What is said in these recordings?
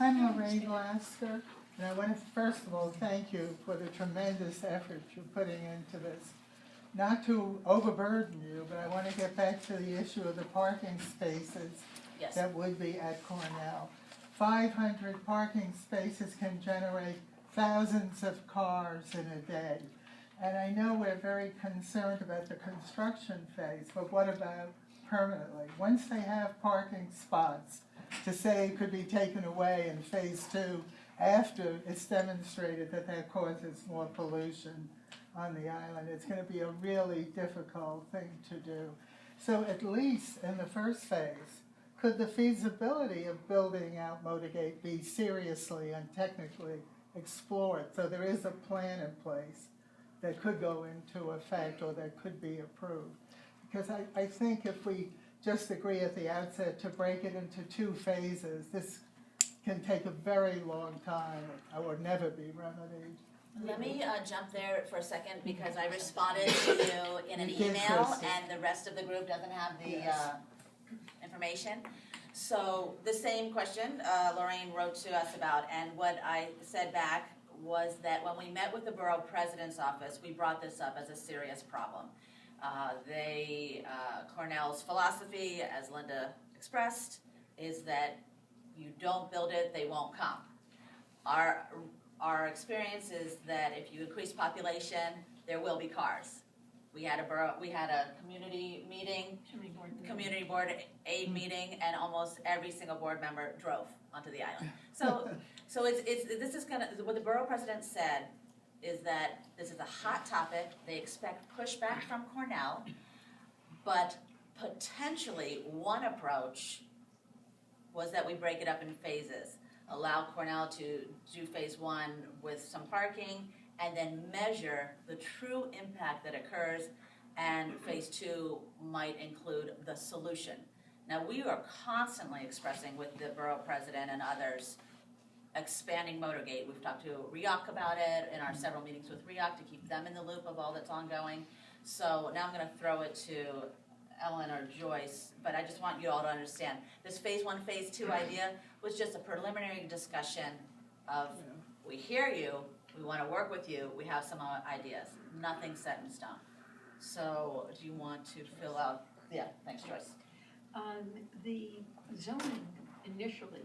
I'm Lorraine Lasker, and I want to first of all thank you for the tremendous effort you're putting into this. Not to overburden you, but I want to get back to the issue of the parking spaces Yes. that would be at Cornell. 500 parking spaces can generate thousands of cars in a day. And I know we're very concerned about the construction phase, but what about permanently? Once they have parking spots, to say it could be taken away in phase 2 after it's demonstrated that that causes more pollution on the island, it's going to be a really difficult thing to do. So at least in the first phase, could the feasibility of building out Motorgate be seriously and technically explored? So there is a plan in place that could go into effect or that could be approved. Because I think if we just agree at the outset to break it into 2 phases, this can take a very long time or never be remedied. Let me jump there for a second because I responded to you in an email and the rest of the group doesn't have the information. So the same question Lorraine wrote to us about, and what I said back was that when we met with the borough president's office, we brought this up as a serious problem. Cornell's philosophy, as Linda expressed, is that you don't build it, they won't come. Our experience is that if you increase population, there will be cars. We had a community meeting, community board aid meeting, and almost every single board member drove onto the island. So this is what the borough president said is that this is a hot topic. They expect pushback from Cornell, but potentially one approach was that we break it up in phases. Allow Cornell to do phase 1 with some parking, and then measure the true impact that occurs, and phase 2 might include the solution. Now, we are constantly expressing with the borough president and others expanding Motorgate. We've talked to RICC about it in our several meetings with RICC to keep them in the loop of all that's ongoing. So now I'm going to throw it to Ellen or Joyce, but I just want you all to understand this phase 1, phase 2 idea was just a preliminary discussion of we hear you, we want to work with you, we have some ideas, nothing set in stone. So do you want to fill out? Yeah, thanks, Joyce. The zoning initially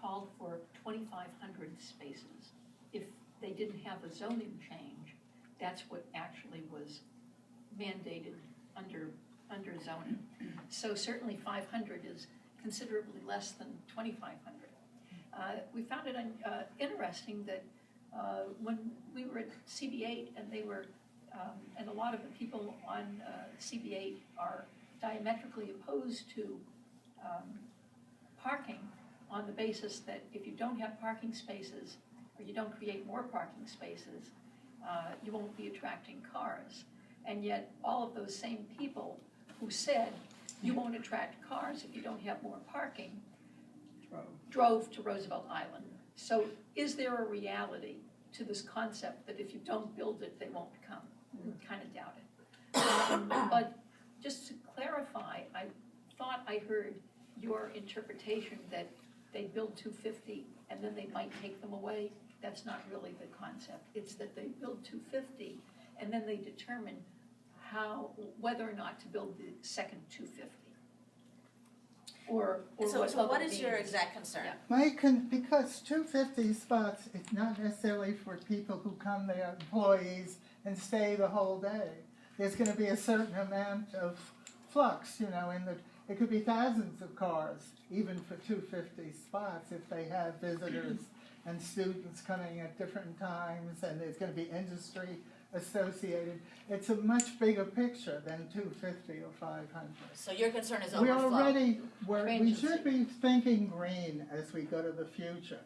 called for 2,500 spaces. If they didn't have a zoning change, that's what actually was mandated under zoning. So certainly 500 is considerably less than 2,500. We found it interesting that when we were at CB8 and they were, and a lot of the people on CB8 are diametrically opposed to parking on the basis that if you don't have parking spaces or you don't create more parking spaces, you won't be attracting cars. And yet all of those same people who said you won't attract cars if you don't have more parking drove to Roosevelt Island. So is there a reality to this concept that if you don't build it, they won't come? I kind of doubt it. But just to clarify, I thought I heard your interpretation that they build 250 and then they might take them away. That's not really the concept. It's that they build 250 and then they determine whether or not to build the second 250. So what is your exact concern? Yeah. Because 250 spots, it's not necessarily for people who come there, employees, and stay the whole day. There's going to be a certain amount of flux, it could be thousands of cars, even for 250 spots, if they have visitors and students coming at different times, and there's going to be industry associated. It's a much bigger picture than 250 or 500. So your concern is overflow. We should be thinking green as we go to the future.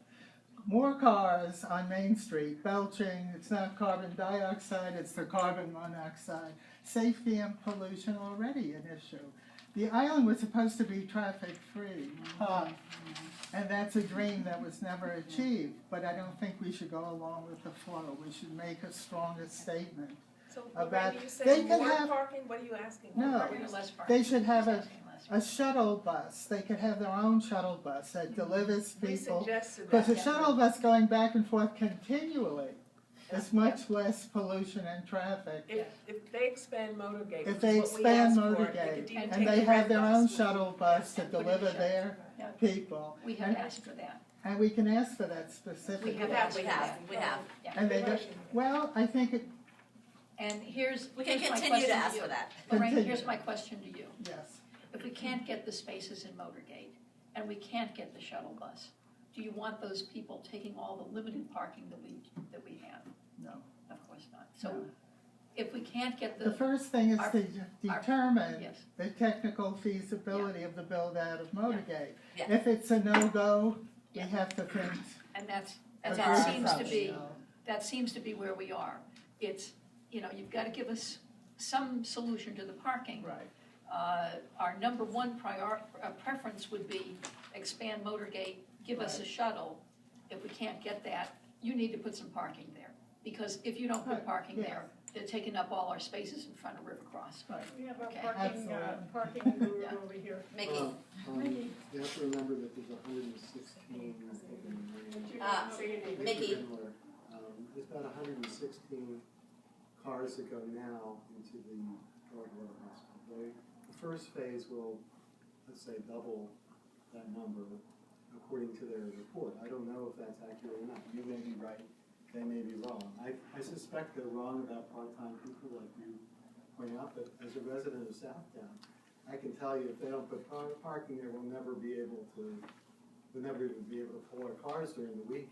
More cars on Main Street, belching, it's not carbon dioxide, it's the carbon monoxide. Safety and pollution already an issue. The island was supposed to be traffic-free, and that's a dream that was never achieved, but I don't think we should go along with the flow. We should make a stronger statement So, about, Randy, you they say can more have, parking, what are you asking? No. More Or parking? less parking. they should have He's a asking less a shuttle bus. They could have their own shuttle bus that delivers We people. suggested Because that. a shuttle bus going back and forth continually is much less pollution and traffic. If they expand Motorgate, If which they is what we expand asked for, they Motorgate could even and take they the have red their bus. own shuttle bus to And put it in deliver shuttle. their Yeah. people. We have asked for that. And we can ask for that specifically. We have We asked for have, that. we have. Yeah. And they don't, well, I think it, And here's We can here's my continue to question ask you. for that. Lorraine, Continue. here's my question to you. yes. If we can't get the spaces in Motorgate, and we can't get the shuttle bus, do you want those people taking all the limited parking that we have? No. Of course not. So No. if we can't get The the, first thing is our- to determine yes, the technical feasibility of the build out of Motorgate. Yeah. If it's a no-go, we Yeah. have to think. and That's that our seems to approach. be, that seems to be where we are. It's, you've got to give us some solution to the parking. Right. Our number one preference would be expand Motorgate, give us a shuttle. If we can't get that, you need to put some parking there. Because if you don't put Right, parking yeah. there, they're taking up all our spaces in front of River Cross. We have our Okay. parking guru Yeah. over here. Mickey, You have to remember that there's 116, I think, in the Mickey. There's about 116 cars that go now into the Guardwell Hospital. The first phase will, let's say, double that number according to their report. I don't know if that's accurate or not. You may be right, they may be wrong. I suspect they're wrong about part-time people like you point out, but as a resident of Southtown, I can tell you if they don't put parking there, we'll never even be able to pull our cars during the week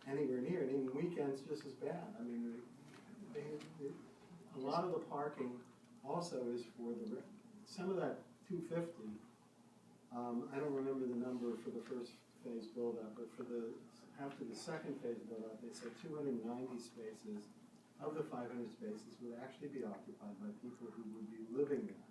anywhere near, and even weekends just as bad. I mean, a lot of the parking also is for some of that 250. I don't remember the number for the first phase build-up, but after the second phase build-up, they said 290 spaces of the 500 spaces would actually be occupied by people who would be living there.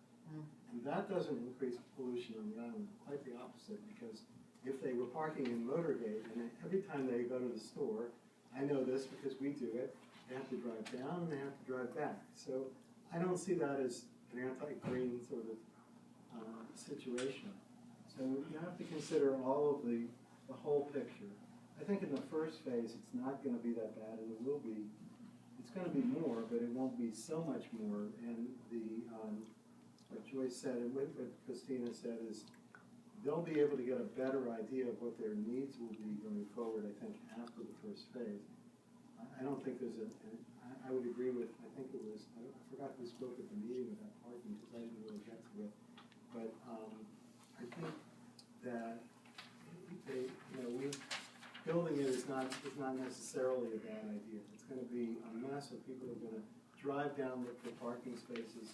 And that doesn't increase pollution on the island, quite the opposite, because if they were parking in Motorgate, and every time they go to the store, I know this because we do it, they have to drive down and they have to drive back. So I don't see that as an anti-green sort of situation. So you have to consider all of the whole picture. I think in the first phase, it's not going to be that bad, and it's going to be more, but it won't be so much more. And what Joyce said and what Christina said is they'll be able to get a better idea of what their needs will be going forward, I think, after the first phase. I don't think there's I would agree with, I think it was, I forgot who spoke at the meeting about parking because I didn't really get to it. But I think that building it is not necessarily a bad idea. It's going to be a mess of people are going to drive down, look for parking spaces.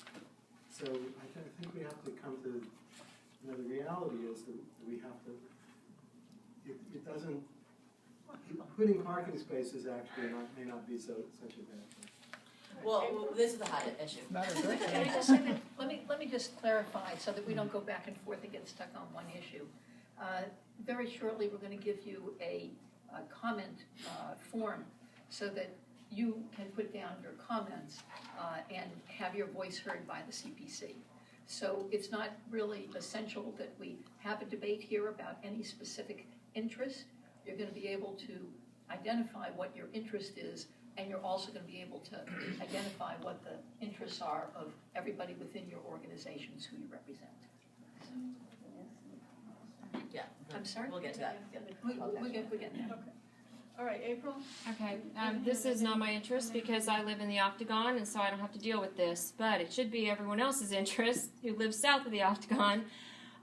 So I think we have to come to, the reality is that we have to, it doesn't, putting parking spaces actually may not be such a bad thing. well, this is a hot issue. Not a good Can I thing. just say that, let me just clarify so that we don't go back and forth and get stuck on one issue. Very shortly, we're going to give you a comment form so that you can put down your comments and have your voice heard by the CPC. So it's not really essential that we have a debate here about any specific interest. You're going to be able to identify what your interest is, and you're also going to be able to identify what the interests are of everybody within your organizations who you represent. Yeah. I'm sorry? We'll get to that. We get that. All right, April? Okay, this is not my interest because I live in the Octagon and so I don't have to deal with this, but it should be everyone else's interest who lives south of the Octagon.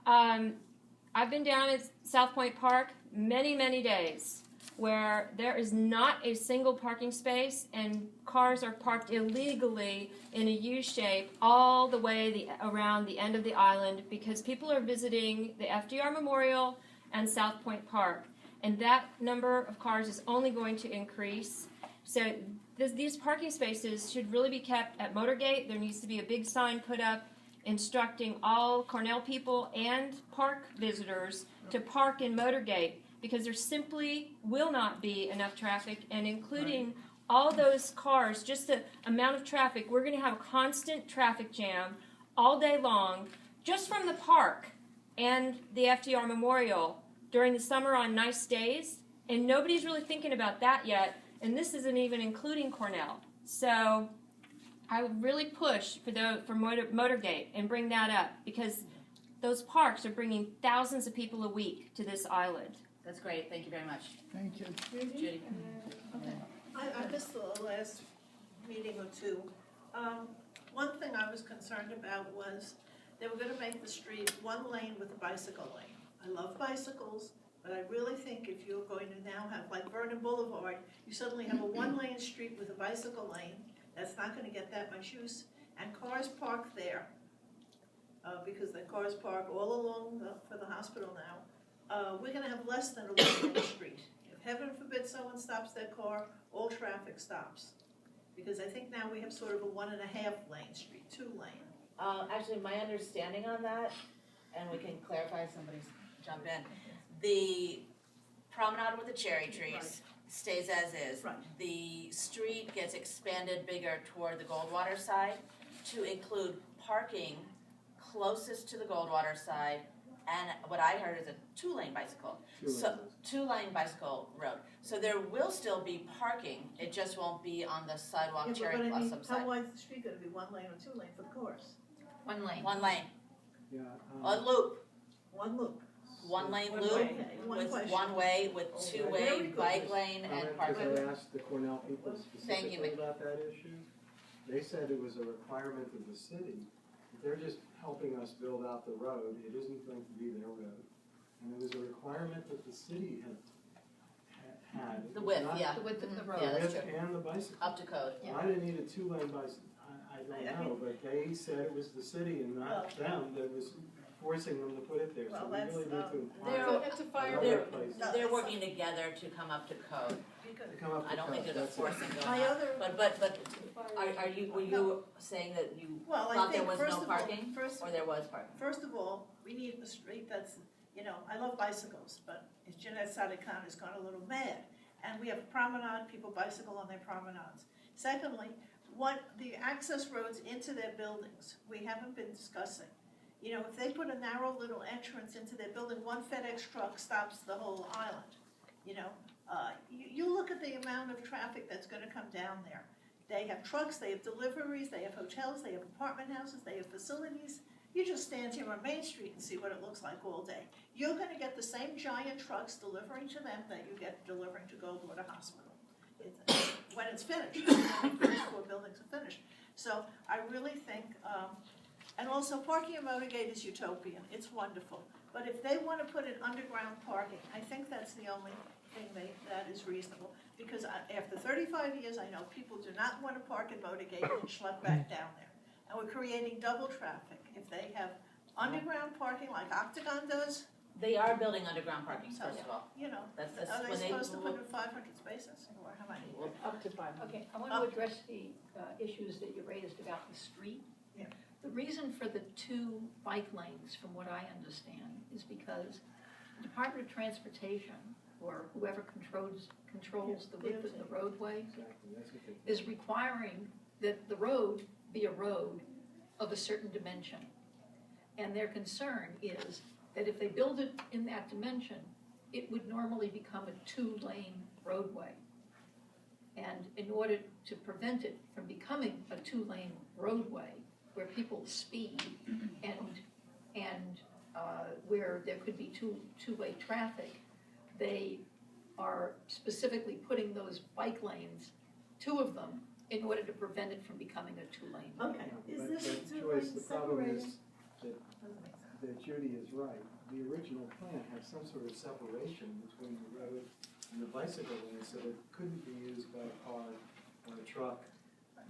I've been down at South Point Park many, many days where there is not a single parking space and cars are parked illegally in a U-shape all the way around the end of the island because people are visiting the FDR Memorial and South Point Park. And that number of cars is only going to increase. So these parking spaces should really be kept at Motorgate. There needs to be a big sign put up instructing all Cornell people and park visitors to park in Motorgate because there simply will not be enough traffic, and including all those cars, just the amount of traffic, we're going to have a constant traffic jam all day long just from the park and the FDR Memorial during the summer on nice days. And nobody's really thinking about that yet. And this isn't even including Cornell. So I would really push for Motorgate and bring that up, because those parks are bringing thousands of people a week to this island. That's great, thank you very much. Thank you. Judy? I missed the last meeting or two. One thing I was concerned about was they were gonna make the street one lane with a bicycle lane. I love bicycles, but I really think if you're going to now have, like Vernon Boulevard, you suddenly have a one-lane street with a bicycle lane, that's not gonna get that much use, and cars park there, because the cars park all along for the hospital now. We're gonna have less than a one-lane street. If heaven forbid someone stops their car, all traffic stops. Because I think now we have sort of a 1.5 lane street, 2 lane. Actually, my understanding on that, and we can clarify, somebody's jump in, the promenade with the cherry trees stays as is. Right. The street gets expanded bigger toward the Goldwater side to include parking closest to the Goldwater side, and what I heard is a 2-lane bicycle. So, 2-lane bicycle road. So there will still be parking, it just won't be on the sidewalk Yeah, Cherry but I mean, Blossom side. how wide is the street gonna be, 1 lane or 2 lane for the cars? 1 lane. 1 lane, Yeah. a loop, 1 loop. 1 lane One loop way. One with question. 1 way with Okay. 2-way Very good. bike lane and Because parking. I asked the Cornell people Thank you, specifically about that issue. They said it was a requirement of the city. They're just helping us build out the road. It isn't going to be their road. And it was a requirement that the city had. The width, yeah. The width of the Yeah, road. The that's width true. and the bicycle. Up to code. Yeah. Why didn't need a 2-lane bicycle? I don't know, but they said it was the city and not them that was forcing them to put it there. So Well, we that's, really need to they're- inquire It's a other They're- places. They're working together to come up to code. To come up I with don't think code, there's a that's it. forcing going My on. other, But were you saying that you well, I thought there think was first no of all, parking, or there was parking? First of all, we need a street that's, I love bicycles, but if Jeanette Sadikan has gone a little mad, and we have a promenade, people bicycle on their promenades. Secondly, the access roads into their buildings, we haven't been discussing. If they put a narrow little entrance into their building, one FedEx truck stops the whole island. You look at the amount of traffic that's gonna come down there. They have trucks, they have deliveries, they have hotels, they have apartment houses, they have facilities. You just stand here on Main Street and see what it looks like all day. You're gonna get the same giant trucks delivering to them that you get delivering to Goldwater Hospital. When it's finished, when the first 4 buildings are finished. So I really think, and also parking at Motorgate is utopian, it's wonderful. But if they wanna put in underground parking, I think that's the only thing that is reasonable. Because after 35 years, I know people do not wanna park at Motorgate and schlep back down there. And we're creating double traffic. If they have underground parking like Octagon does, They are building underground parking, first of all. That's are they when they supposed to put in 500 spaces, or how many? Up to 500. Okay, I want to address the issues that you raised about the street. Yeah. The reason for the 2 bike lanes, from what I understand, is because the Department of Transportation, or whoever controls the width of the roadway, Exactly, that's what they. is requiring that the road be a road of a certain dimension. And their concern is that if they build it in that dimension, it would normally become a 2-lane roadway. And in order to prevent it from becoming a 2-lane roadway, where people speed and where there could be two-way traffic, they are specifically putting those bike lanes, 2 of them, in order to prevent it from becoming a 2-lane. Okay, But Joyce, the problem is that Judy is right. The original plan had some sort of separation between the road and the bicycle lane, so it couldn't be used by a car or a truck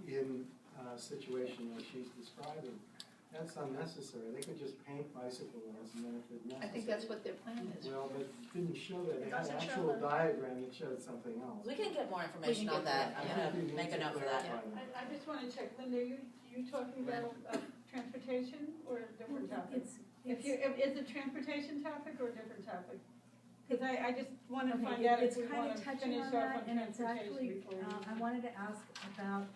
in a situation like she's describing. That's unnecessary. They could just paint bicycle lanes and then if it's necessary. I think that's what their plan is. Well, but it didn't show that. It had Doesn't an show actual that. diagram that showed something else. We can get more information on that, I'm I think we gonna make a need to note for that. clarify that. I just want to check, Linda, you talking about transportation or a different topic? Is it transportation topic or a different topic? Because I just want to find out if It's we kind want of to touching finish on off that, on and it's transportation actually, before we. I wanted to ask about,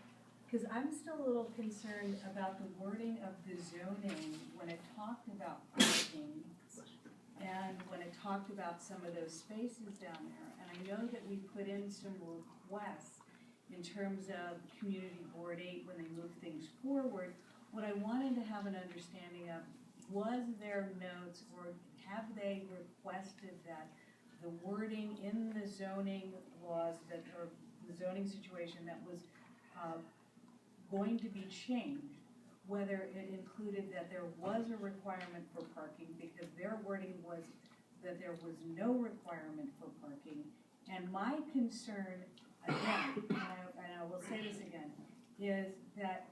because I'm still a little concerned about the wording of the zoning when it talked about parking and when it talked about some of those spaces down there. And I know that we put in some requests in terms of Community Board 8 when they move things forward. What I wanted to have an understanding of, was there notes or have they requested that the wording in the zoning laws that, or the zoning situation that was going to be changed, whether it included that there was a requirement for parking, because their wording was that there was no requirement for parking. And my concern, again, and I will say this again, is that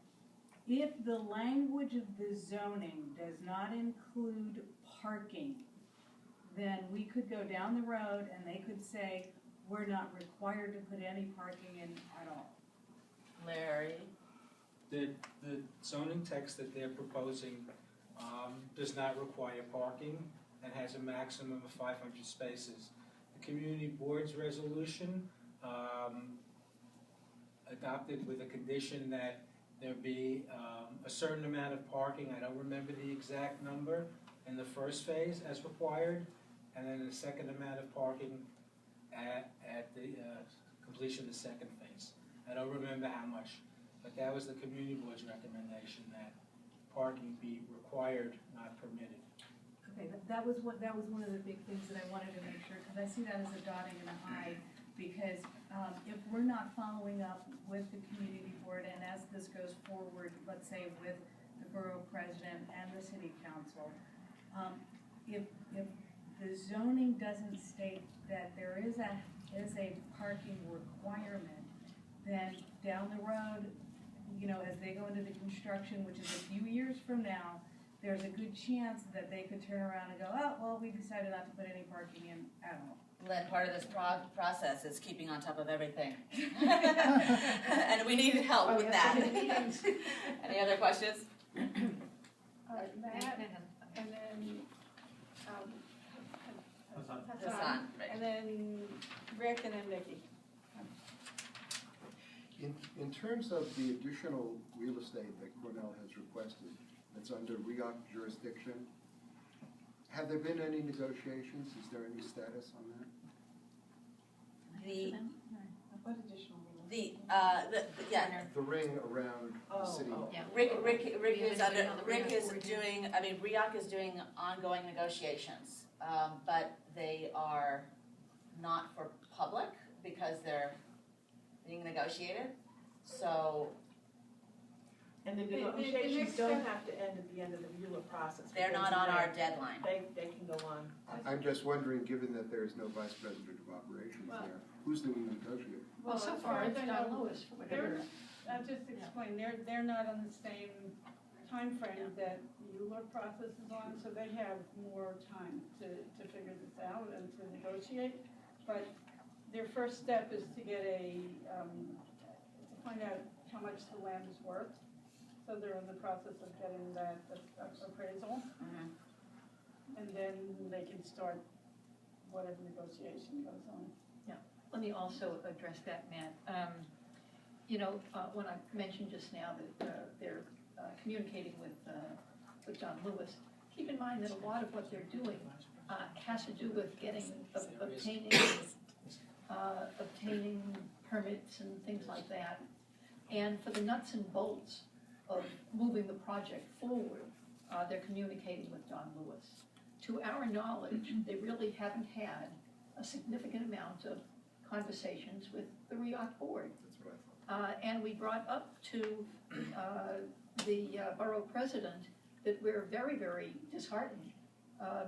if the language of the zoning does not include parking, then we could go down the road and they could say, we're not required to put any parking in at all. Larry? The zoning text that they're proposing does not require parking and has a maximum of 500 spaces. The community board's resolution adopted with a condition that there be a certain amount of parking, I don't remember the exact number, in the first phase as required, and then a second amount of parking at the completion of the second phase. I don't remember how much, but that was the community board's recommendation, that parking be required, not permitted. Okay, that was one of the big things that I wanted to make sure, because I see that as a dotting and an I, because if we're not following up with the community board, and as this goes forward, let's say with the borough president and the city council, if the zoning doesn't state that there is a parking requirement, then down the road, you know, as they go into the construction, which is a few years from now, there's a good chance that they could turn around and go, oh, well, we decided not to put any parking in at all. Len, part of this process is keeping on top of everything. And we need help with that. Any other questions? Matt, and then, Hassan, right. and then Rick, and then Nikki. In terms of the additional real estate that Cornell has requested, that's under RICC jurisdiction, have there been any negotiations? Is there any status on that? What additional? Yeah. The ring around the city. Yeah. Rick is doing, I mean, RICC is doing ongoing negotiations, but they are not for public because they're being negotiated, so And the The negotiations next don't step- have to end at the end of the Mueller process. they're not on our deadline. They can go on. I'm just wondering, given that there is no vice president of operations Well- there, who's doing the negotiating? Well, so as far, as it's I Don know, Lewis, for whatever. I'll just explain, they're not on the same timeframe that Mueller process is on, so they have more time to figure this out and to negotiate. But their first step is to get to find out how much the land is worth. So they're in the process of getting that appraisal, Mhm. and then they can start whatever negotiation goes on. Let me also address that, Matt. You know, when I mentioned just now that they're communicating with John Lewis, keep in mind that a lot of what they're doing has to do with obtaining permits and things like that. And for the nuts and bolts of moving the project forward, they're communicating with John Lewis. To our knowledge, they really haven't had a significant amount of conversations with the RICC board. That's what I thought. And we brought up to the borough president that we're very, very disheartened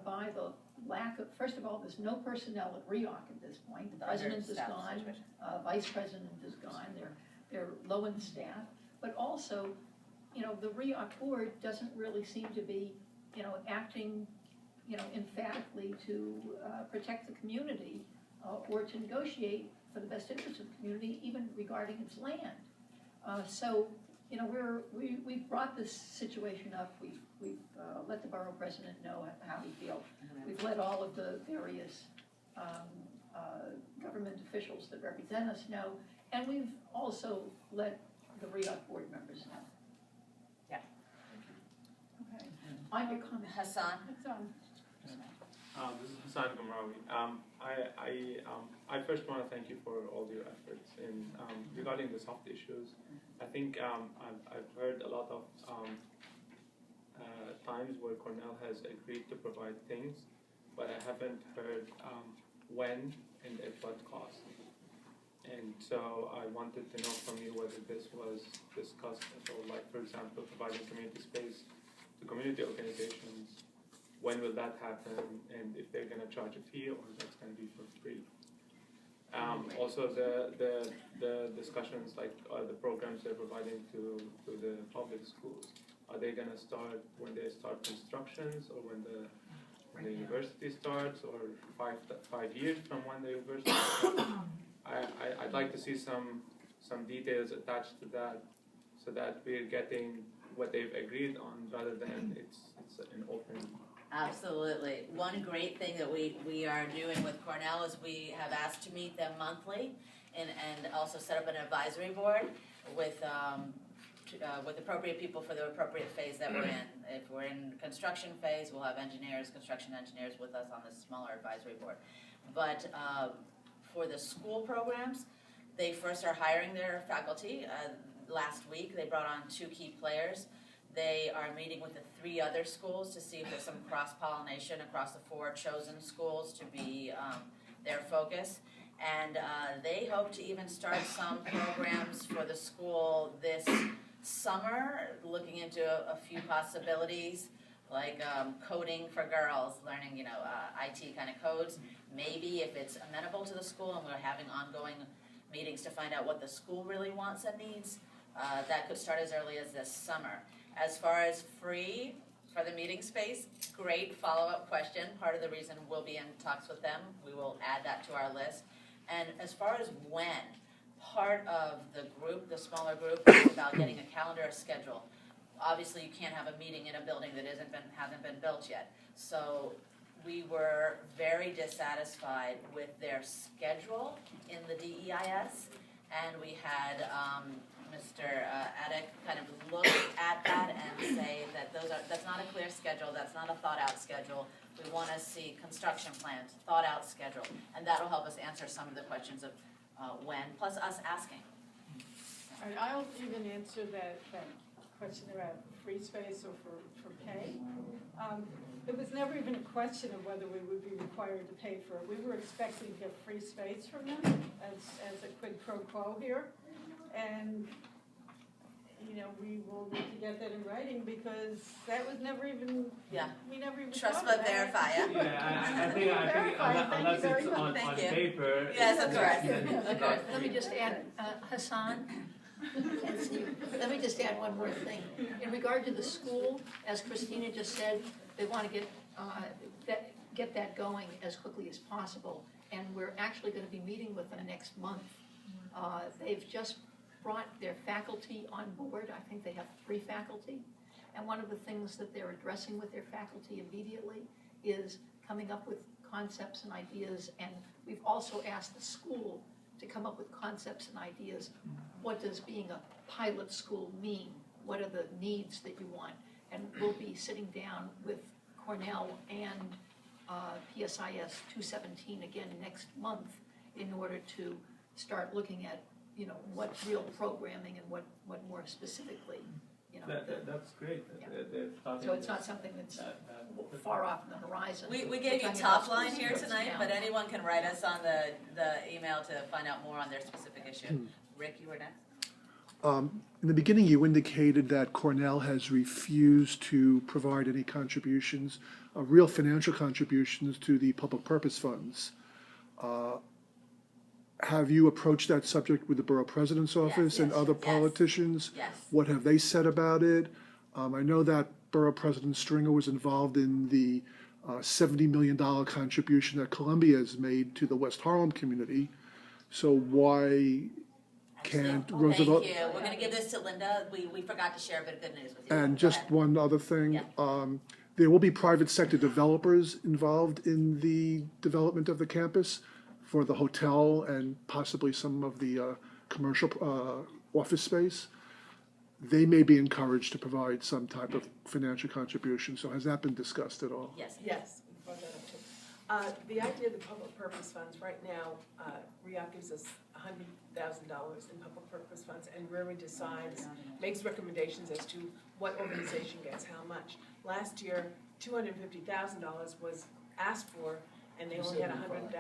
by the lack of, first of all, there's no personnel at RICC at this point. The president is Staff gone, situation. vice president is gone, they're low in staff. But also, you know, the RICC board doesn't really seem to be, you know, acting, you know, emphatically to protect the community or to negotiate for the best interest of the community, even regarding its land. So, you know, we've brought this situation up. We've let the borough president know how we feel. We've let all of the various government officials that represent us know, and we've also let the RICC board members know. Okay, On your comment. Hassan? it's on. This is Hassan Gomrawi. I first want to thank you for all your efforts in regarding the soft issues. I think I've heard a lot of times where Cornell has agreed to provide things, but I haven't heard when and at what cost. And so I wanted to know from you whether this was discussed at all, like for example, providing community space to community organizations. When will that happen, and if they're going to charge a fee or that's going to be for free? Also, the discussions like the programs they're providing to the public schools, are they going to start when they start constructions or when the university starts, or 5 years from when the university starts? I'd like to see some details attached to that, so that we're getting what they've agreed on rather than it's an open. Absolutely. One great thing that we are doing with Cornell is we have asked to meet them monthly and also set up an advisory board with appropriate people for the appropriate phase that we're in. If we're in construction phase, we'll have construction engineers with us on this smaller advisory board. But for the school programs, they first are hiring their faculty. Last week, they brought on 2 key players. They are meeting with the 3 other schools to see if there's some cross-pollination across the 4 chosen schools to be their focus. And they hope to even start some programs for the school this summer, looking into a few possibilities, like coding for girls, learning, IT kind of codes. Maybe if it's amenable to the school, and we're having ongoing meetings to find out what the school really wants and needs, that could start as early as this summer. As far as free for the meeting space, great follow-up question. Part of the reason we'll be in talks with them, we will add that to our list. And as far as when, part of the group, the smaller group, is about getting a calendar, a schedule. Obviously, you can't have a meeting in a building that hasn't been built yet. So we were very dissatisfied with their schedule in the DEIS, and we had Mr. Addick kind of look at that and say that that's not a clear schedule, that's not a thought-out schedule. We want to see construction plans, thought-out schedule, and that'll help us answer some of the questions of when, plus us asking. All right, I'll even answer that question about free space or for pay. It was never even a question of whether we would be required to pay for it. We were expecting to get free space from them as a quid pro quo here. And, we will need to get that in writing because that was never even, we never even Trust thought but of that. verify it. I think unless it's on paper. Yes, of course. Of course. Let me just add, Hassan, let me just add one more thing. In regard to the school, as Christina just said, they want to get that going as quickly as possible. And we're actually going to be meeting with them next month. They've just brought their faculty on board. I think they have 3 faculty. And one of the things that they're addressing with their faculty immediately is coming up with concepts and ideas. And we've also asked the school to come up with concepts and ideas. What does being a pilot school mean? What are the needs that you want? And we'll be sitting down with Cornell and PSIS 217 again next month in order to start looking at, what real programming and what more specifically, That's great. Yeah. So it's not something that's far off in the horizon. We gave you top line here tonight, but anyone can write us on the email to find out more on their specific issue. Rick, you were next. In the beginning, you indicated that Cornell has refused to provide any contributions, real financial contributions to the public purpose funds. Have you approached that subject with the borough president's office and other politicians? Yes. What have they said about it? I know that Borough President Stringer was involved in the $70 million contribution that Columbia has made to the West Harlem community. So why can't Roosevelt? Thank you. We're going to give this to Linda. We forgot to share a bit of good news with you. And just one other thing. There will be private sector developers involved in the development of the campus for the hotel and possibly some of the commercial office space. They may be encouraged to provide some type of financial contribution. So has that been discussed at all? Yes. Yes, we brought that up too. The idea of the public purpose funds, right now, RICC gives us $100,000 in public purpose funds, and Rary decides, makes recommendations as to what organization gets how much. Last year, $250,000 was asked for, and they only had 100,000,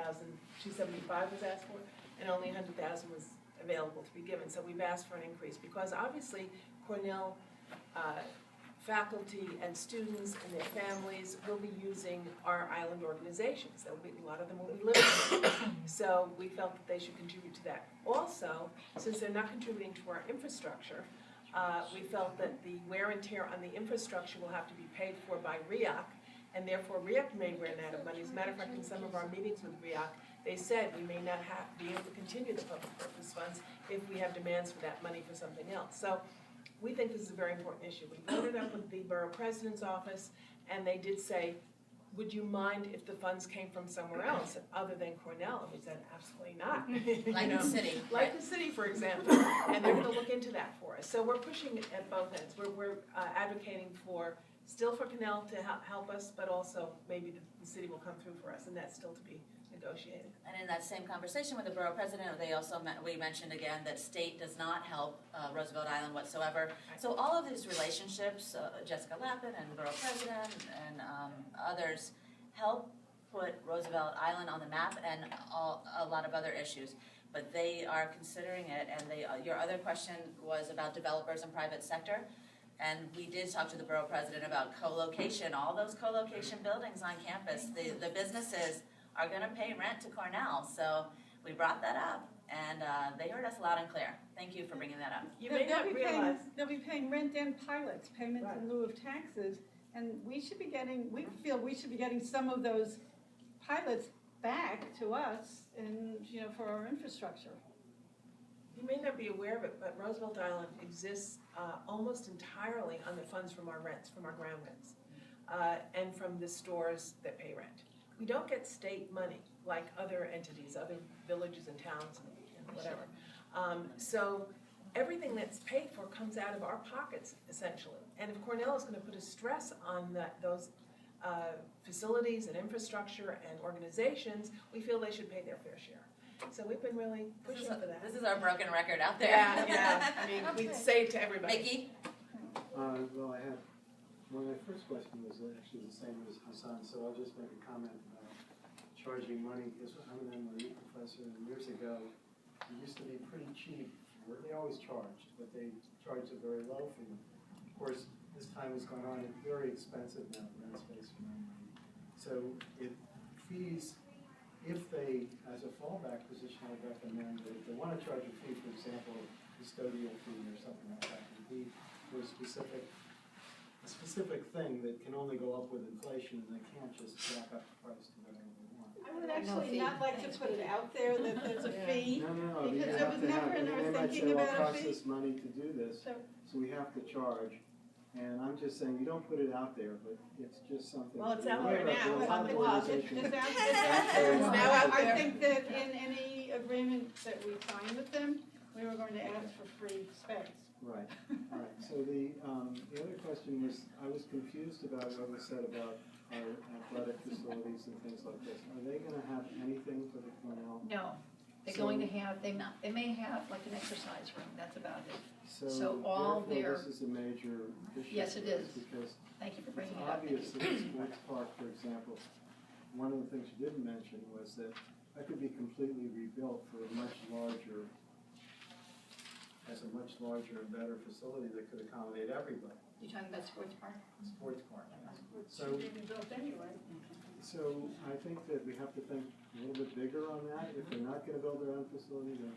275 was asked for, and only 100,000 was available to be given. So we've asked for an increase, because obviously Cornell faculty and students and their families will be using our island organizations. A lot of them will be living here. So we felt that they should contribute to that. Also, since they're not contributing to our infrastructure, we felt that the wear and tear on the infrastructure will have to be paid for by RICC, and therefore RICC may run out of money. As a matter of fact, in some of our meetings with RICC, they said we may not be able to continue the public purpose funds if we have demands for that money for something else. So we think this is a very important issue. We voted up with the borough president's office, and they did say, would you mind if the funds came from somewhere else other than Cornell? And we said, absolutely not. Like the city. Like the city, for example, and they're gonna look into that for us. So we're pushing it at both ends. We're advocating still for Cornell to help us, but also maybe the city will come through for us, and that's still to be negotiated. And in that same conversation with the borough president, we mentioned again that state does not help Roosevelt Island whatsoever. So all of these relationships, Jessica Lappin and the borough president and others, help put Roosevelt Island on the map and a lot of other issues. But they are considering it, and your other question was about developers and private sector. And we did talk to the borough president about co-location, all those co-location buildings on campus. The businesses are going to pay rent to Cornell, so we brought that up, and they heard us loud and clear. Thank you for bringing that up. You may not realize. They'll be paying rent and pilots, payments in lieu of taxes, and we feel we should be getting some of those pilots back to us and, for our infrastructure. You may not be aware of it, but Roosevelt Island exists almost entirely on the funds from our rents, from our ground rents, and from the stores that pay rent. We don't get state money like other entities, other villages and towns and whatever. So everything that's paid for comes out of our pockets, essentially. And if Cornell is going to put a stress on those facilities and infrastructure and organizations, we feel they should pay their fair share. So we've been really pushing for that. This is our broken record out there. Yeah. I mean, we say it to everybody. Mickey? Well, my first question was actually the same as Hassan, so I'll just make a comment about charging money, because I'm an NYU professor, and years ago, it used to be pretty cheap. They always charged, but they charged a very low fee. Of course, as time has gone on, it's very expensive now to rent space for NYU. So fees, if they, as a fallback position, I would recommend that if they want to charge a fee, for example, a custodial fee or something like that, would be for a specific thing that can only go up with inflation, and they can't just jack up the price to whatever they want. I would actually not like to put it out there that there's a fee. No, Because you there have was to never have, in our they might thinking say, well, about a it costs fee. us money to do this, so we have to charge. And I'm just saying, you don't put it out there, but it's just something. Well, it's to be out there aware of. now. There are a lot of It's out there. organizations- It's out It's now out I there. think that in any agreement that we signed with them, we were going to ask for free space. Right, all right. So the other question was, I was confused about what was said about our athletic facilities and things like this. Are they gonna have anything for the Cornell? No, they're going to have, they may have like an exercise room, that's about it. So So all therefore, their- this is a major issue. Yes, it for us, is. Because Thank you for it's bringing it up. obvious that the sports park, for example, one of the things you didn't mention was that could be completely rebuilt for a much larger, and better facility that could accommodate everybody. You talking about sports park? Sports park. Which should be built anyway. So I think that we have to think a little bit bigger on that. If they're not gonna build their own facility, there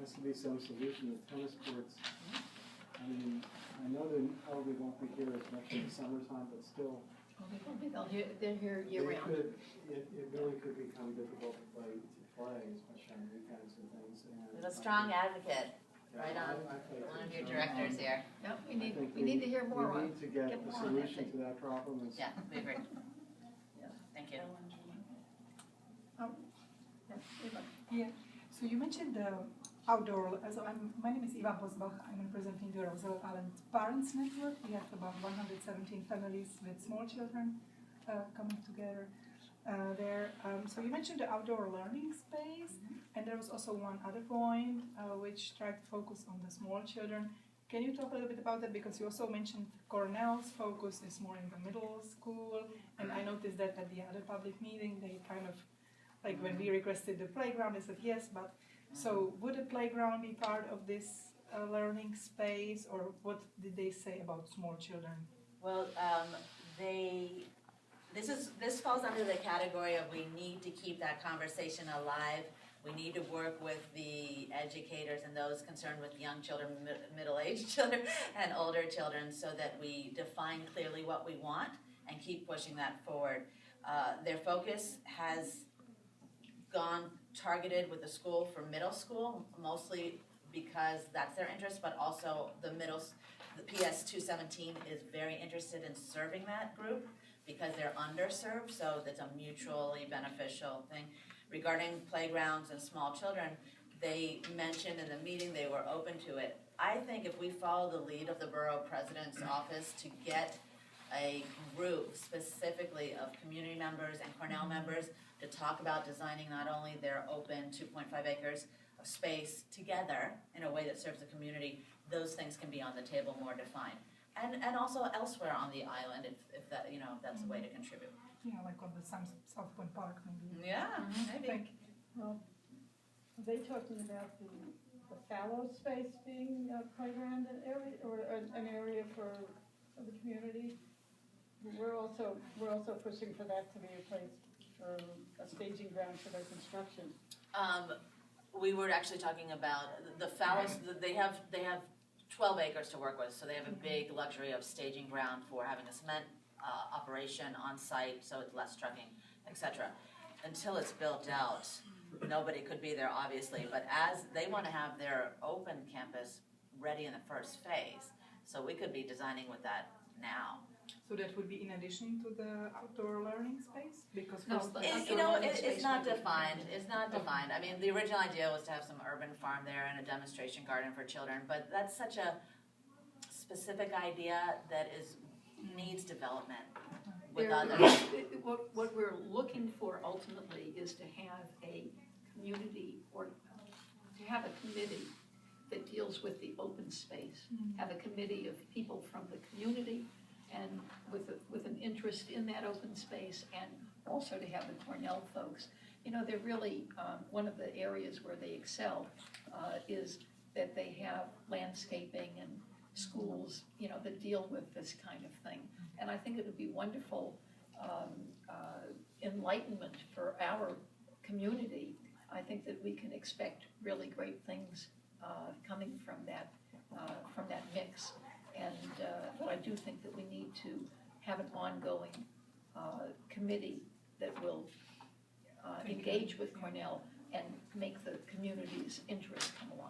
has to be some solution. The tennis courts, I mean, I know they probably won't be here as much in the summertime, but still. Oh, they will be, they're here year round. It really could become difficult to play, especially on weekends and things. And There's a strong advocate Right on. I think One of it's, your directors here. Yep, I think we need to hear more We on. need to get get a more on that solution thing. to that problem. Yeah, we agree. Thank you. Yeah, so you mentioned the outdoor, so my name is Eva Bosbach, I'm representing the Roosevelt Island Parents Network. We have about 117 families with small children coming together there. So you mentioned the outdoor learning space, and there was also one other point which tried to focus on the small children. Can you talk a little bit about that? Because you also mentioned Cornell's focus is more in the middle school, and I noticed that at the other public meeting, they kind of, like when we requested the playground, they said yes, but so would a playground be part of this learning space, or what did they say about small children? Well, this falls under the category of we need to keep that conversation alive. We need to work with the educators and those concerned with young children, middle-aged children, and older children, so that we define clearly what we want and keep pushing that forward. Their focus has gone targeted with the school for middle school, mostly because that's their interest, but also the PS 217 is very interested in serving that group because they're underserved, so that's a mutually beneficial thing. Regarding playgrounds and small children, they mentioned in the meeting they were open to it. I think if we follow the lead of the borough president's office to get a group specifically of community members and Cornell members to talk about designing not only their open 2.5 acres of space together in a way that serves the community, those things can be on the table more defined. And also elsewhere on the island, if that, you know, that's a way to contribute. Yeah, like on the South Point Park maybe. Yeah, maybe. Thank Well, are they talking about the fallow space being a playground area, or an area for the community? We're also pushing for that to be a place for a staging ground for their construction. We were actually talking about the fallows. They have 12 acres to work with, so they have a big luxury of staging ground for having a cement operation on site, so it's less trucking, etc. Until it's built out, nobody could be there, obviously. But as they want to have their open campus ready in the first phase, so we could be designing with that now. So that would be in addition to the outdoor learning space? Because No, for- It's not defined. It's not defined. I mean, the original idea was to have some urban farm there and a demonstration garden for children, but that's such a specific idea that needs development with others. What we're looking for ultimately is to have a community, or to have a committee that deals with the open space. Have a committee of people from the community and with an interest in that open space, and also to have the Cornell folks. You know, they're really, one of the areas where they excel is that they have landscaping and schools, you know, that deal with this kind of thing. And I think it would be wonderful enlightenment for our community. I think that we can expect really great things coming from that mix. And but I do think that we need to have an ongoing committee that will engage with Cornell and make the community's interest come alive.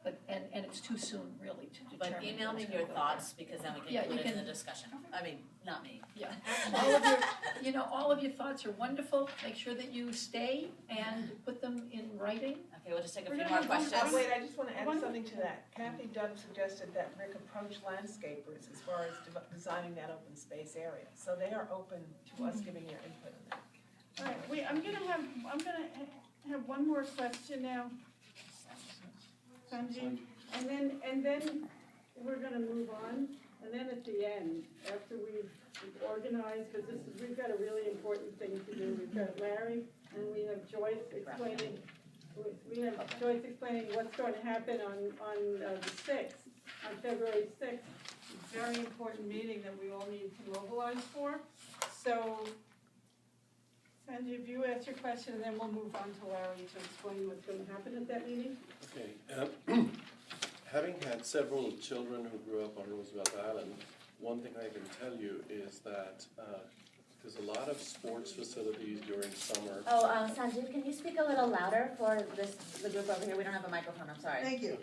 But, and it's too soon, really, to determine. But email me what's your gonna go. thoughts, because then we can Yeah, include you it in can- the discussion. I mean, not me. Yeah, all of your thoughts are wonderful. Make sure that you stay and put them in writing. Okay, we'll just take a We're few gonna more have one- questions. Wait, I just want to add One- something to that. Kathy Dunn suggested that Rick approach landscapers as far as designing that open space area. So they are open to us giving their input on that. All right, wait, I'm gonna have one more question now, Sanji, and then we're gonna move on, and then at the end, after we've organized, because we've got a really important thing to do. We've got Larry, and we have Joyce explaining, what's going to happen on the 6th, on February 6th. Very important meeting that we all need to mobilize for. So, Sanji, if you ask your question, and then we'll move on to Larry to explain what's going to happen at that meeting. Okay. Having had several children who grew up on Roosevelt Island, one thing I can tell you is that there's a lot of sports facilities during summer. Oh, Sanjeev, can you speak a little louder for the group over here? We don't have a microphone, I'm sorry. Thank you.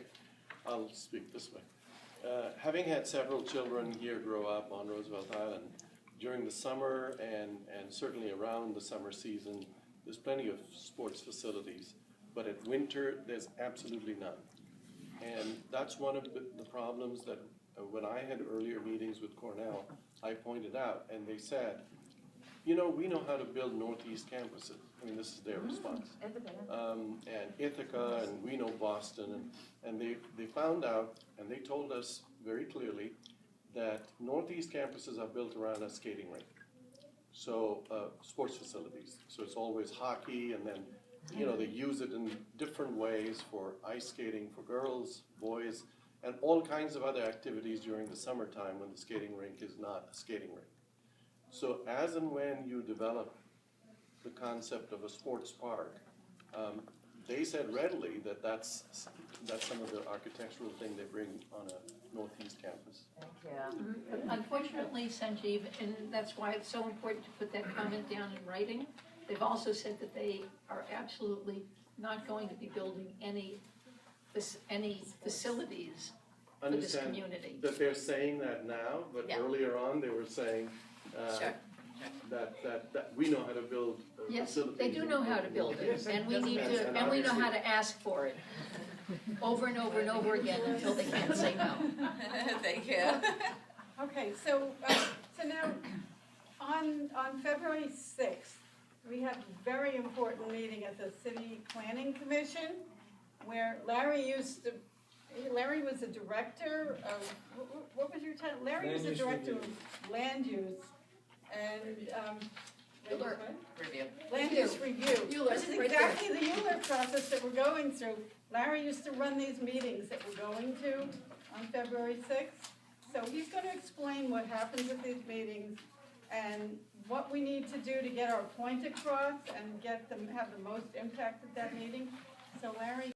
I'll speak this way. Having had several children here grow up on Roosevelt Island, during the summer and certainly around the summer season, there's plenty of sports facilities, but at winter, there's absolutely none. And that's one of the problems that when I had earlier meetings with Cornell, I pointed out, and they said, you know, we know how to build Northeast campuses. I mean, this is their response. And Ithaca, and we know Boston, and they found out, and they told us very clearly that Northeast campuses are built around a skating rink. So, sports facilities. So it's always hockey, and then, you know, they use it in different ways for ice skating for girls, boys, and all kinds of other activities during the summertime when the skating rink is not a skating rink. So as and when you develop the concept of a sports park, they said readily that that's some of the architectural thing they bring on a Northeast campus. Thank you. Unfortunately, Sanjeev, and that's why it's so important to put that comment down in writing, they've also said that they are absolutely not going to be building any facilities for this community. That they're saying that now, but Yeah. earlier on they were saying Sure. that we know how to build Yes, facilities. they do know how to build it, and we need to, and we know how to ask for it over and over and over again until they can't say no. Thank you. Okay, so now, on February 6th, we have a very important meeting at the City Planning Commission, where Larry was the director of, what was your title? Larry was the Land use director review. of land use, and, Euler. Review. land use review. Euler, Which is right there. exactly the Euler process that we're going through. Larry used to run these meetings that we're going to on February 6th. So he's going to explain what happens at these meetings and what we need to do to get our point across and have the most impact at that meeting. So Larry.